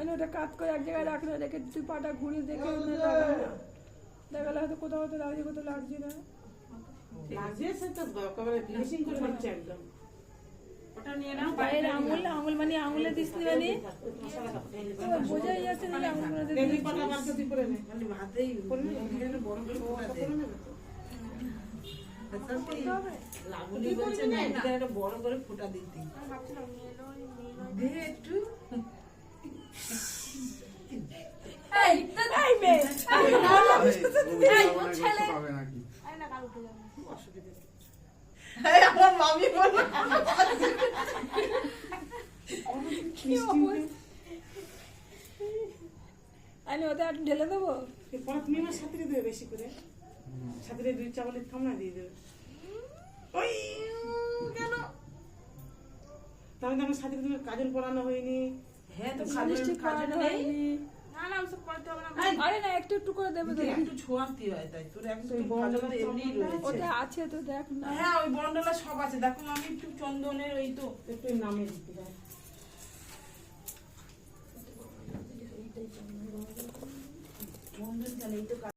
মানে ওটা কাত করে এক জায়গায় রাখলে রেখে তুই পাটা ঘুরিয়ে দেখে দেখালে হয়তো কোথাও হয়তো লাগছে কোথাও লাগছে না। লাগছে সে তো একেবারে ফিনিশিং করে দিচ্ছে একদম। ওটা নিয়ে নাও পায়ের আঙুল মানে আঙুলে দিস নি মানে বোঝাই যাচ্ছে না আঙুলগুলো এমনি পাটা মারতে তুই করে নে খালি হাতেই করে নে এখানে বড় করে ফোঁটা করে নেবে তো লাগুলি বলছে না এখানে একটা বড় করে ফোঁটা দিতে দে একটু এই মেয়ে এই আমার মামি বলে আমি ওদের একটু ঢেলে দেবো। পরে তুমি আমার সাথে দেবে বেশি করে সাথে 2 চামচ থামনা দিয়ে দেবে ওই কেন তাহলে তো আমার সাথে তুমি কাজল পরানো হয়নি। হ্যাঁ তো লিপস্টিক পরানো হয়নি। না না ওসব করতে হবে না। আরে না একটু একটু করে দেবে তো। একটু ছোঁয়াতি হয় তাই তোর একদম কাজল তো এমনিই রয়েছে। ওটা আছে তো দেখ না। হ্যাঁ ওই বন্ডলা সব আছে দেখো আমি একটু চন্দনের ওই তো একটু নামে দিতে দাও